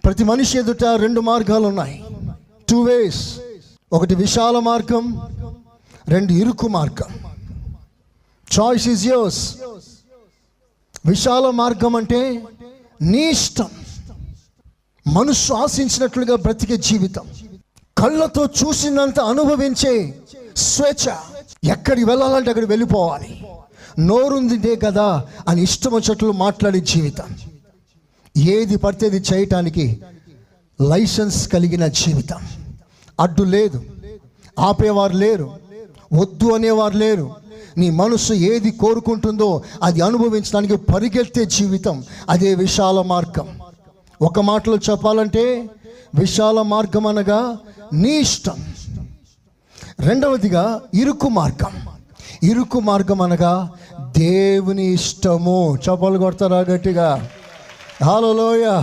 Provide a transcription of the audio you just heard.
ప్రతి మనిషి ఎదుట రెండు మార్గాలు ఉన్నాయి, 2 ways. ఒకటి విశాల మార్గం, 2 ఇరుకు మార్గం. Choice is yours. విశాల మార్గం అంటే నీ ఇష్టం, మనసు ఆశించినట్లుగా బ్రతికే జీవితం, కళ్ళతో చూసినంత అనుభవించే స్వేచ్ఛ. ఎక్కడికి వెళ్ళాలంటే అక్కడికి వెళ్ళిపోవాలి, నోరుందిదే కదా అని ఇష్టం వచ్చేట్లు మాట్లాడే జీవితం, ఏది పడితే అది చేయటానికి లైసెన్స్ కలిగిన జీవితం. అడ్డు లేదు, ఆపేవారు లేరు, వద్దు అనేవారు లేరు. నీ మనసు ఏది కోరుకుంటుందో అది అనుభవించడానికి పరిగెత్తే జీవితం, అదే విశాల మార్గం. ఒక మాటలో చెప్పాలంటే విశాల మార్గం అనగా నీ ఇష్టం. రెండవదిగా ఇరుకు మార్గం. ఇరుకు మార్గం అనగా దేవుని ఇష్టము. చప్పలు కొడతారా గట్టిగా? హల్లెలూయా.